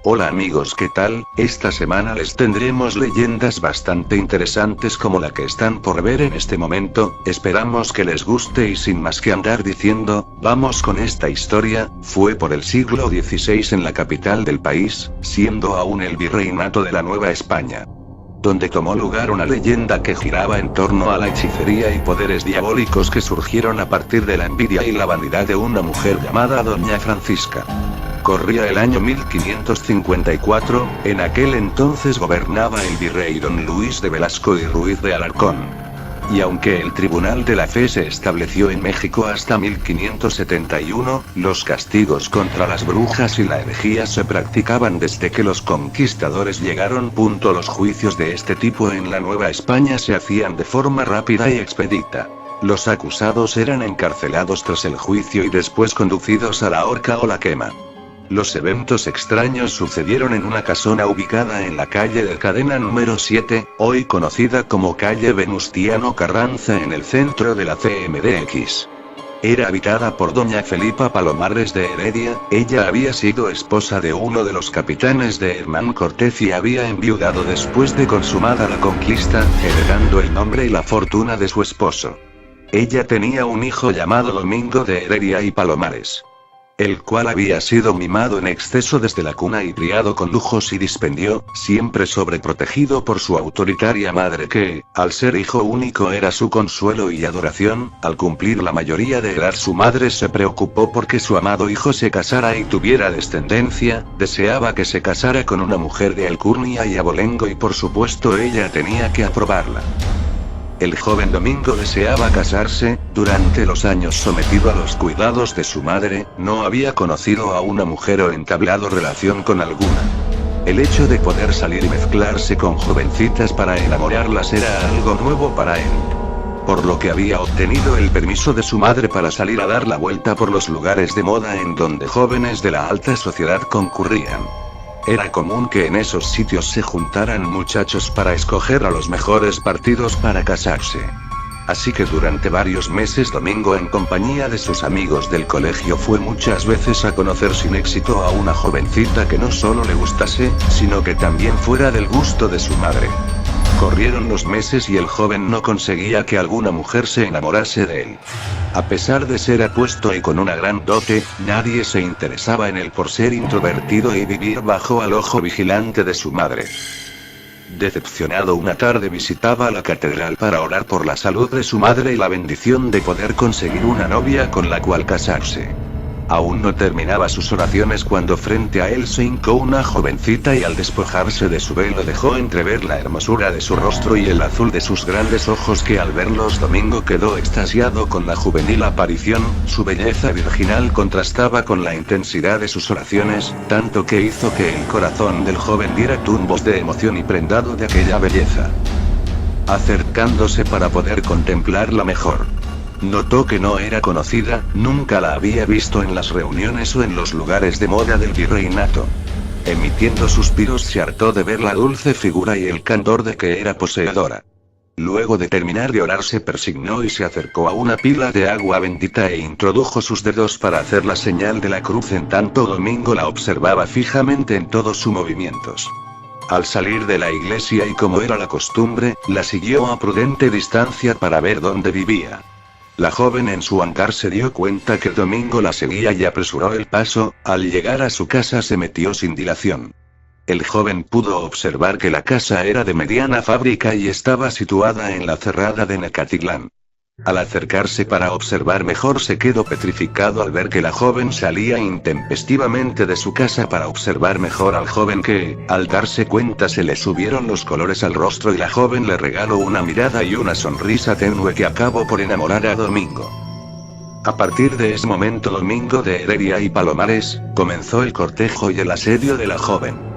Hola amigos, ¿qué tal? Esta semana les tendremos leyendas bastante interesantes como la que están por ver en este momento. Esperamos que les guste y sin más que andar diciendo, vamos con esta historia. Fue por el siglo XVI en la capital del país, siendo aún el virreinato de la Nueva España, donde tomó lugar una leyenda que giraba en torno a la hechicería y poderes diabólicos que surgieron a partir de la envidia y la vanidad de una mujer llamada Doña Francisca. Corría el año 1554, en aquel entonces gobernaba el virrey don Luis de Velasco y Ruiz de Alarcón. Y aunque el Tribunal de la Fe se estableció en México hasta 1571, los castigos contra las brujas y la herejía se practicaban desde que los conquistadores llegaron. Los juicios de este tipo en la Nueva España se hacían de forma rápida y expedita. Los acusados eran encarcelados tras el juicio y después conducidos a la horca o la quema. Los eventos extraños sucedieron en una casona ubicada en la calle de Cadena número 7, hoy conocida como calle Venustiano Carranza en el centro de la CMDX. Era habitada por doña Felipa Palomares de Heredia. Ella había sido esposa de uno de los capitanes de Hernán Cortés y había enviudado después de consumada la conquista, heredando el nombre y la fortuna de su esposo. Ella tenía un hijo llamado Domingo de Heredia y Palomares, el cual había sido mimado en exceso desde la cuna y criado con lujos y dispendio, siempre sobreprotegido por su autoritaria madre que, al ser hijo único era su consuelo y adoración. Al cumplir la mayoría de edad su madre se preocupó porque su amado hijo se casara y tuviera descendencia. Deseaba que se casara con una mujer de alcurnia y abolengo y por supuesto ella tenía que aprobarla. El joven Domingo deseaba casarse. Durante los años sometido a los cuidados de su madre, no había conocido a una mujer o entablado relación con alguna. El hecho de poder salir y mezclarse con jovencitas para enamorarlas era algo nuevo para él, por lo que había obtenido el permiso de su madre para salir a dar la vuelta por los lugares de moda en donde jóvenes de la alta sociedad concurrían. Era común que en esos sitios se juntaran muchachos para escoger a los mejores partidos para casarse. Así que durante varios meses Domingo, en compañía de sus amigos del colegio, fue muchas veces a conocer sin éxito a una jovencita que no solo le gustase, sino que también fuera del gusto de su madre. Corrieron los meses y el joven no conseguía que alguna mujer se enamorase de él. A pesar de ser apuesto y con una gran dote, nadie se interesaba en él por ser introvertido y vivir bajo el ojo vigilante de su madre. Decepcionado, una tarde visitaba la catedral para orar por la salud de su madre y la bendición de poder conseguir una novia con la cual casarse. Aún no terminaba sus oraciones cuando frente a él se hincó una jovencita y al despojarse de su velo dejó entrever la hermosura de su rostro y el azul de sus grandes ojos que al verlos Domingo quedó extasiado con la juvenil aparición. Su belleza virginal contrastaba con la intensidad de sus oraciones, tanto que hizo que el corazón del joven diera tumbos de emoción y prendado de aquella belleza. Acercándose para poder contemplarla mejor, notó que no era conocida, nunca la había visto en las reuniones o en los lugares de moda del virreinato. Emitiendo suspiros se hartó de ver la dulce figura y el candor de que era poseedora. Luego de terminar de orar se persignó y se acercó a una pila de agua bendita e introdujo sus dedos para hacer la señal de la cruz, en tanto Domingo la observaba fijamente en todos sus movimientos. Al salir de la iglesia y como era la costumbre, la siguió a prudente distancia para ver dónde vivía. La joven en su andar se dio cuenta que Domingo la seguía y apresuró el paso. Al llegar a su casa se metió sin dilación. El joven pudo observar que la casa era de mediana fábrica y estaba situada en la cerrada de Necatitlán. Al acercarse para observar mejor se quedó petrificado al ver que la joven salía intempestivamente de su casa para observar mejor al joven que, al darse cuenta, se le subieron los colores al rostro y la joven le regaló una mirada y una sonrisa tenue que acabó por enamorar a Domingo. A partir de ese momento Domingo de Heredia y Palomares comenzó el cortejo y el asedio de la joven.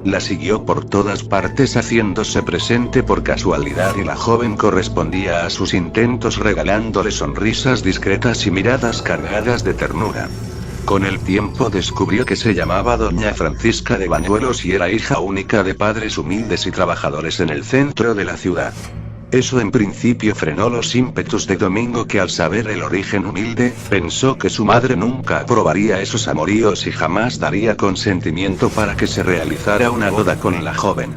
La siguió por todas partes haciéndose presente por casualidad y la joven correspondía a sus intentos regalándole sonrisas discretas y miradas cargadas de ternura. Con el tiempo descubrió que se llamaba Doña Francisca de Bañuelos y era hija única de padres humildes y trabajadores en el centro de la ciudad. Eso en principio frenó los ímpetus de Domingo, que al saber el origen humilde, pensó que su madre nunca aprobaría esos amoríos y jamás daría consentimiento para que se realizara una boda con la joven.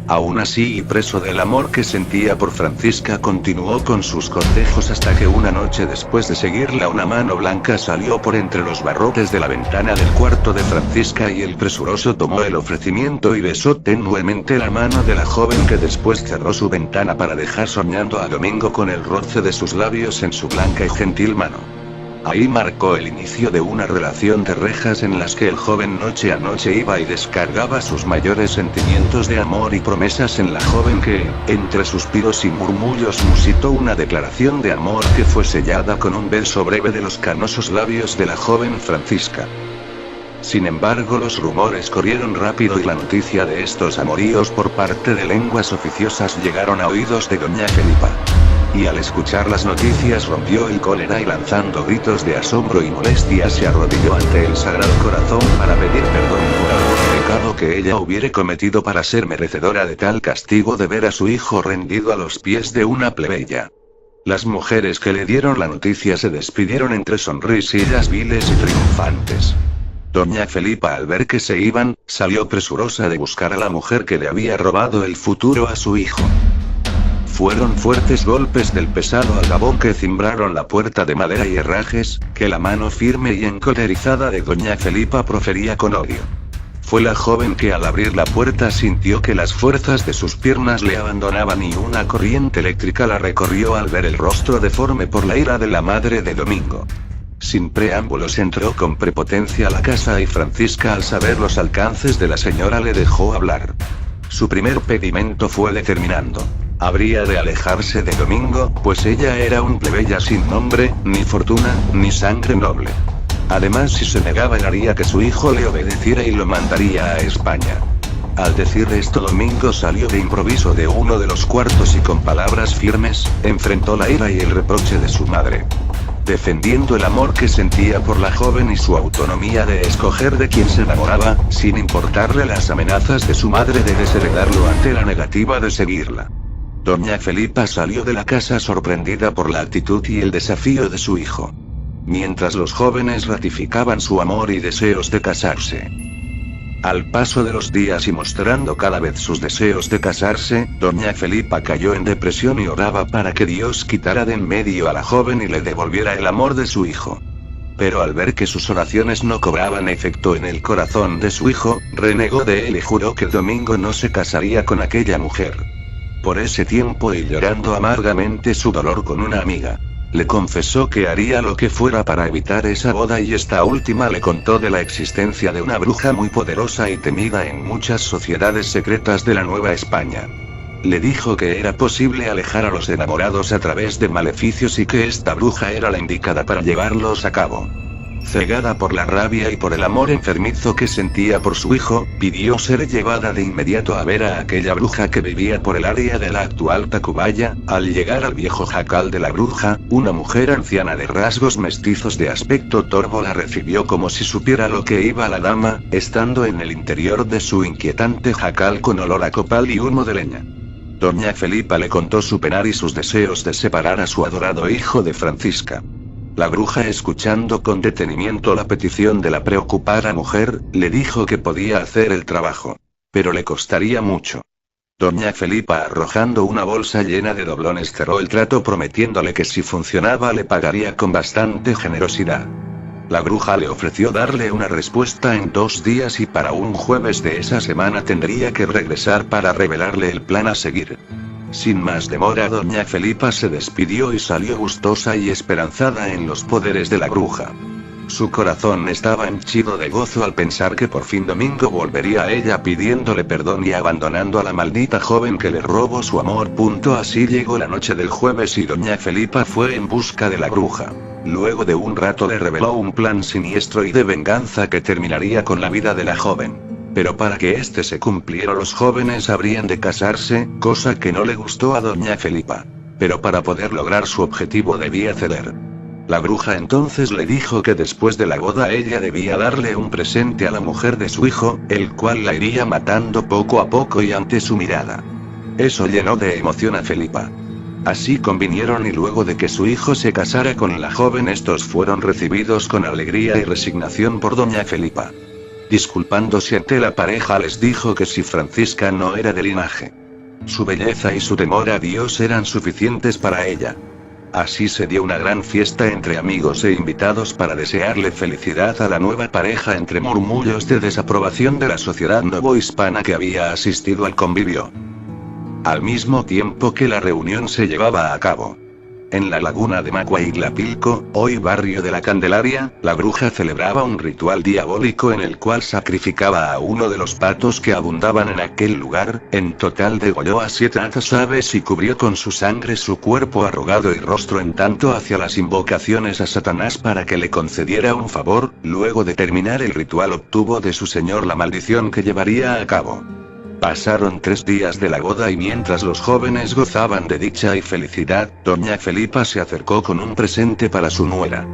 Aún así, y preso del amor que sentía por Francisca, continuó con sus cortejos hasta que una noche, después de seguirla, una mano blanca salió por entre los barrotes de la ventana del cuarto de Francisca y el presuroso tomó el ofrecimiento y besó tenuemente la mano de la joven, que después cerró su ventana para dejar soñando a Domingo con el roce de sus labios en su blanca y gentil mano. Ahí marcó el inicio de una relación de rejas en las que el joven noche a noche iba y descargaba sus mayores sentimientos de amor y promesas en la joven, que, entre suspiros y murmullos, musitó una declaración de amor que fue sellada con un beso breve de los canosos labios de la joven Francisca. Sin embargo, los rumores corrieron rápido y la noticia de estos amoríos por parte de lenguas oficiosas llegaron a oídos de doña Felipa. Y al escuchar las noticias rompió el cólera y, lanzando gritos de asombro y molestia, se arrodilló ante el Sagrado Corazón para pedir perdón por algún pecado que ella hubiera cometido, para ser merecedora de tal castigo de ver a su hijo rendido a los pies de una plebeya. Las mujeres que le dieron la noticia se despidieron entre sonrisillas viles y triunfantes. Doña Felipa, al ver que se iban, salió presurosa de buscar a la mujer que le había robado el futuro a su hijo. Fueron fuertes golpes del pesado altavoz que cimbraron la puerta de madera y herrajes, que la mano firme y encolerizada de doña Felipa profería con odio. Fue la joven que, al abrir la puerta, sintió que las fuerzas de sus piernas le abandonaban y una corriente eléctrica la recorrió al ver el rostro deforme por la ira de la madre de Domingo. Sin preámbulos entró con prepotencia a la casa y Francisca, al saber los alcances de la señora, le dejó hablar. Su primer pedimento fue determinando. Habría de alejarse de Domingo, pues ella era un plebeya sin nombre, ni fortuna, ni sangre noble. Además, si se negaba, haría que su hijo le obedeciera y lo mandaría a España. Al decir esto, Domingo salió de improviso de uno de los cuartos y con palabras firmes, enfrentó la ira y el reproche de su madre. Defendiendo el amor que sentía por la joven y su autonomía de escoger de quién se enamoraba, sin importarle las amenazas de su madre de desheredarlo ante la negativa de seguirla. Doña Felipa salió de la casa sorprendida por la actitud y el desafío de su hijo. Mientras los jóvenes ratificaban su amor y deseos de casarse. Al paso de los días y mostrando cada vez sus deseos de casarse, doña Felipa cayó en depresión y oraba para que Dios quitara de en medio a la joven y le devolviera el amor de su hijo. Pero al ver que sus oraciones no cobraban efecto en el corazón de su hijo, renegó de él y juró que Domingo no se casaría con aquella mujer. Por ese tiempo, y llorando amargamente su dolor con una amiga, le confesó que haría lo que fuera para evitar esa boda, y esta última le contó de la existencia de una bruja muy poderosa y temida en muchas sociedades secretas de la Nueva España. Le dijo que era posible alejar a los enamorados a través de maleficios y que esta bruja era la indicada para llevarlos a cabo. Cegada por la rabia y por el amor enfermizo que sentía por su hijo, pidió ser llevada de inmediato a ver a aquella bruja que vivía por el área de la actual Tacubaya. Al llegar al viejo jacal de la bruja, una mujer anciana de rasgos mestizos de aspecto torvo la recibió como si supiera lo que iba la dama, estando en el interior de su inquietante jacal con olor a copal y humo de leña. Doña Felipa le contó su penar y sus deseos de separar a su adorado hijo de Francisca. La bruja, escuchando con detenimiento la petición de la preocupada mujer, le dijo que podía hacer el trabajo, pero le costaría mucho. Doña Felipa, arrojando una bolsa llena de doblones, cerró el trato prometiéndole que si funcionaba le pagaría con bastante generosidad. La bruja le ofreció darle una respuesta en 2 días y para un jueves de esa semana tendría que regresar para revelarle el plan a seguir. Sin más demora, doña Felipa se despidió y salió gustosa y esperanzada en los poderes de la bruja. Su corazón estaba henchido de gozo al pensar que por fin Domingo volvería a ella pidiéndole perdón y abandonando a la maldita joven que le robó su amor. Así llegó la noche del jueves y doña Felipa fue en busca de la bruja. Luego de un rato le reveló un plan siniestro y de venganza que terminaría con la vida de la joven. Pero para que este se cumpliera, los jóvenes habrían de casarse, cosa que no le gustó a doña Felipa. Pero para poder lograr su objetivo debía ceder. La bruja entonces le dijo que después de la boda ella debía darle un presente a la mujer de su hijo, el cual la iría matando poco a poco y ante su mirada. Eso llenó de emoción a Felipa. Así convinieron y luego de que su hijo se casara con la joven, estos fueron recibidos con alegría y resignación por doña Felipa. Disculpándose ante la pareja, les dijo que si Francisca no era de linaje, su belleza y su temor a Dios eran suficientes para ella. Así se dio una gran fiesta entre amigos e invitados para desearle felicidad a la nueva pareja, entre murmullos de desaprobación de la sociedad novohispana que había asistido al convivio. Al mismo tiempo que la reunión se llevaba a cabo en la laguna de Macuaitlapilco, hoy barrio de la Candelaria, la bruja celebraba un ritual diabólico en el cual sacrificaba a uno de los patos que abundaban en aquel lugar. En total degolló a 7 aves y cubrió con su sangre su cuerpo arrugado y rostro, en tanto hacía las invocaciones a Satanás para que le concediera un favor. Luego de terminar el ritual obtuvo de su señor la maldición que llevaría a cabo. Pasaron 3 días de la boda y mientras los jóvenes gozaban de dicha y felicidad, doña Felipa se acercó con un presente para su nuera.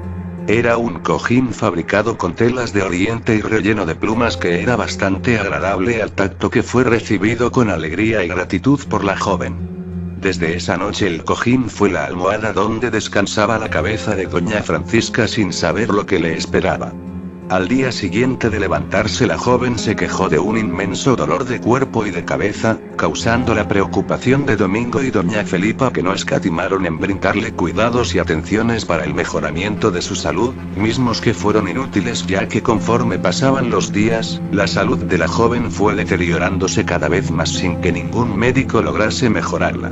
Era un cojín fabricado con telas de oriente y relleno de plumas que era bastante agradable al tacto, que fue recibido con alegría y gratitud por la joven. Desde esa noche el cojín fue la almohada donde descansaba la cabeza de doña Francisca sin saber lo que le esperaba. Al día siguiente de levantarse, la joven se quejó de un inmenso dolor de cuerpo y de cabeza, causando la preocupación de Domingo y doña Felipa, que no escatimaron en brindarle cuidados y atenciones para el mejoramiento de su salud, mismos que fueron inútiles, ya que conforme pasaban los días, la salud de la joven fue deteriorándose cada vez más sin que ningún médico lograse mejorarla.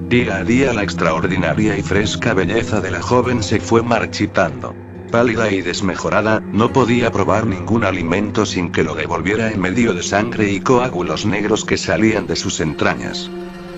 Día a día la extraordinaria y fresca belleza de la joven se fue marchitando. Pálida y desmejorada, no podía probar ningún alimento sin que lo devolviera en medio de sangre y coágulos negros que salían de sus entrañas.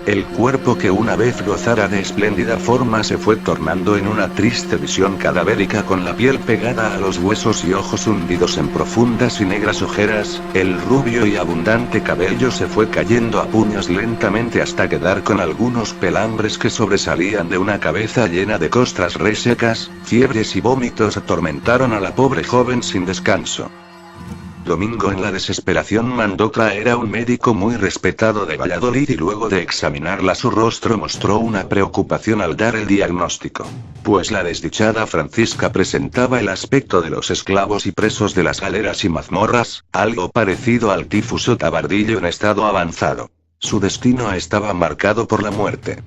El cuerpo, que una vez gozara de espléndida forma, se fue tornando en una triste visión cadavérica, con la piel pegada a los huesos y ojos hundidos en profundas y negras ojeras. El rubio y abundante cabello se fue cayendo a puños lentamente hasta quedar con algunos pelambres que sobresalían de una cabeza llena de costras resecas. Fiebres y vómitos atormentaron a la pobre joven sin descanso. Domingo, en la desesperación, mandó traer a un médico muy respetado de Valladolid y luego de examinarla su rostro mostró una preocupación al dar el diagnóstico. Pues la desdichada Francisca presentaba el aspecto de los esclavos y presos de las galeras y mazmorras, algo parecido al tifus o tabardillo en estado avanzado. Su destino estaba marcado por la muerte.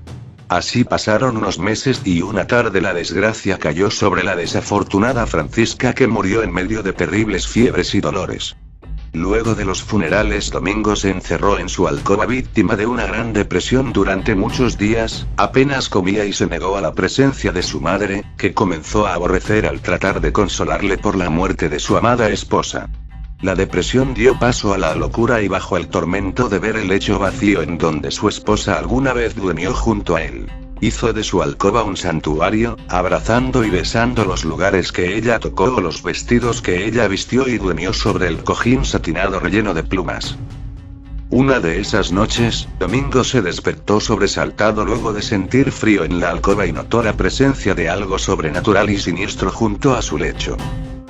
Así pasaron unos meses y una tarde la desgracia cayó sobre la desafortunada Francisca, que murió en medio de terribles fiebres y dolores. Luego de los funerales, Domingo se encerró en su alcoba víctima de una gran depresión durante muchos días, apenas comía y se negó a la presencia de su madre, que comenzó a aborrecer al tratar de consolarle por la muerte de su amada esposa. La depresión dio paso a la locura y bajo el tormento de ver el lecho vacío en donde su esposa alguna vez durmió junto a él, hizo de su alcoba un santuario, abrazando y besando los lugares que ella tocó o los vestidos que ella vistió, y durmió sobre el cojín satinado relleno de plumas. Una de esas noches, Domingo se despertó sobresaltado luego de sentir frío en la alcoba y notó la presencia de algo sobrenatural y siniestro junto a su lecho.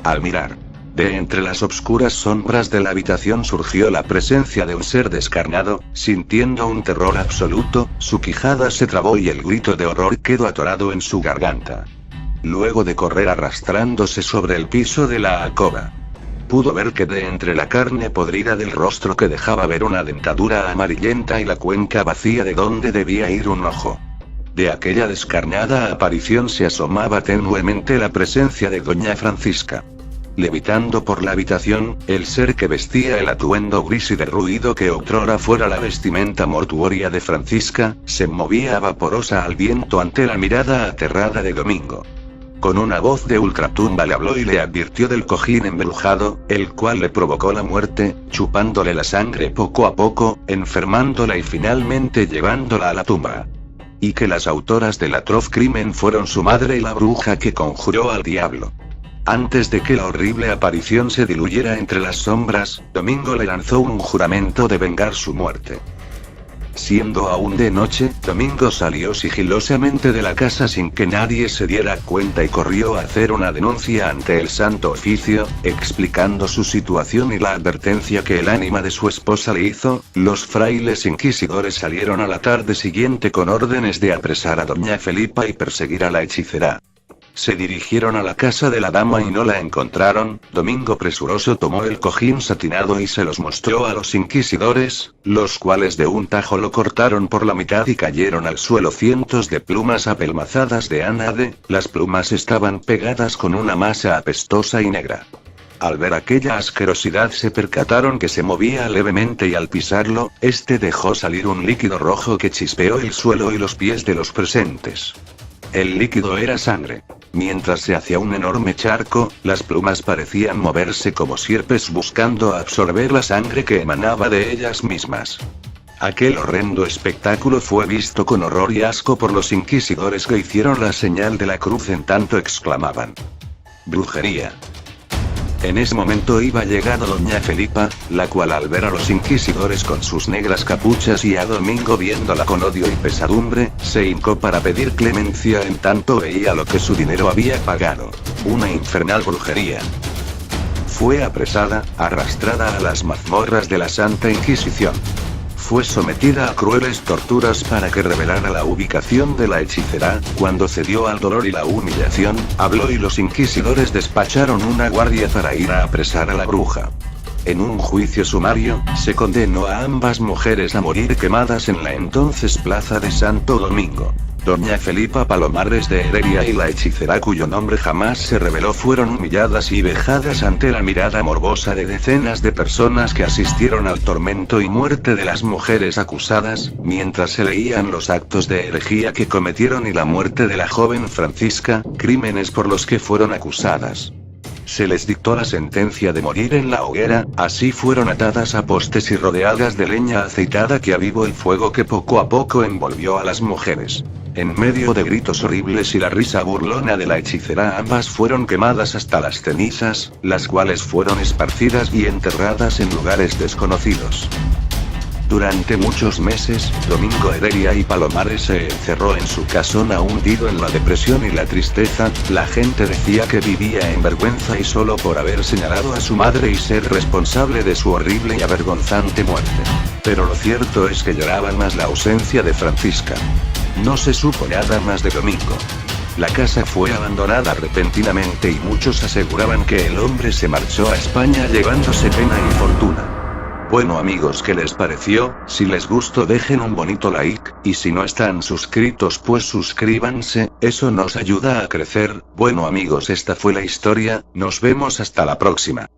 Al mirar de entre las obscuras sombras de la habitación surgió la presencia de un ser descarnado. Sintiendo un terror absoluto, su quijada se trabó y el grito de horror quedó atorado en su garganta. Luego de correr arrastrándose sobre el piso de la alcoba, pudo ver que de entre la carne podrida del rostro, que dejaba ver una dentadura amarillenta y la cuenca vacía de donde debía ir un ojo, de aquella descarnada aparición se asomaba tenuemente la presencia de doña Francisca. Levitando por la habitación, el ser que vestía el atuendo gris y derruido que otrora fuera la vestimenta mortuoria de Francisca, se movía vaporosa al viento ante la mirada aterrada de Domingo. Con una voz de ultratumba le habló y le advirtió del cojín embrujado, el cual le provocó la muerte, chupándole la sangre poco a poco, enfermándola y finalmente llevándola a la tumba. Y que las autoras del atroz crimen fueron su madre y la bruja que conjuró al diablo. Antes de que la horrible aparición se diluyera entre las sombras, Domingo le lanzó un juramento de vengar su muerte. Siendo aún de noche, Domingo salió sigilosamente de la casa sin que nadie se diera cuenta y corrió a hacer una denuncia ante el Santo Oficio, explicando su situación y la advertencia que el ánima de su esposa le hizo. Los frailes inquisidores salieron a la tarde siguiente con órdenes de apresar a doña Felipa y perseguir a la hechicera. Se dirigieron a la casa de la dama y no la encontraron. Domingo presuroso tomó el cojín satinado y se los mostró a los inquisidores, los cuales de un tajo lo cortaron por la mitad y cayeron al suelo cientos de plumas apelmazadas de ánade. Las plumas estaban pegadas con una masa apestosa y negra. Al ver aquella asquerosidad se percataron que se movía levemente y al pisarlo, este dejó salir un líquido rojo que chispeó el suelo y los pies de los presentes. El líquido era sangre. Mientras se hacía un enorme charco, las plumas parecían moverse como sierpes buscando absorber la sangre que emanaba de ellas mismas. Aquel horrendo espectáculo fue visto con horror y asco por los inquisidores que hicieron la señal de la cruz en tanto exclamaban: ¡brujería! En ese momento iba llegando doña Felipa, la cual al ver a los inquisidores con sus negras capuchas y a Domingo viéndola con odio y pesadumbre, se hincó para pedir clemencia en tanto veía lo que su dinero había pagado. Una infernal brujería. Fue apresada, arrastrada a las mazmorras de la Santa Inquisición. Fue sometida a crueles torturas para que revelara la ubicación de la hechicera. Cuando cedió al dolor y la humillación, habló y los inquisidores despacharon una guardia para ir a apresar a la bruja. En un juicio sumario, se condenó a ambas mujeres a morir quemadas en la entonces plaza de Santo Domingo. Doña Felipa Palomares de Heredia y la hechicera cuyo nombre jamás se reveló fueron humilladas y vejadas ante la mirada morbosa de decenas de personas que asistieron al tormento y muerte de las mujeres acusadas, mientras se leían los actos de herejía que cometieron y la muerte de la joven Francisca, crímenes por los que fueron acusadas. Se les dictó la sentencia de morir en la hoguera, así fueron atadas a postes y rodeadas de leña aceitada que avivó el fuego que poco a poco envolvió a las mujeres. En medio de gritos horribles y la risa burlona de la hechicera ambas fueron quemadas hasta las cenizas, las cuales fueron esparcidas y enterradas en lugares desconocidos. Durante muchos meses, Domingo Heredia y Palomares se encerró en su casona hundido en la depresión y la tristeza. La gente decía que vivía en vergüenza y solo por haber señalado a su madre y ser responsable de su horrible y avergonzante muerte. Pero lo cierto es que lloraban más la ausencia de Francisca. No se supo nada más de Domingo. La casa fue abandonada repentinamente y muchos aseguraban que el hombre se marchó a España llevándose pena y fortuna. Bueno amigos, ¿qué les pareció? Si les gustó dejen un bonito like, y si no están suscritos pues suscríbanse, eso nos ayuda a crecer. Bueno amigos, esta fue la historia, nos vemos hasta la próxima.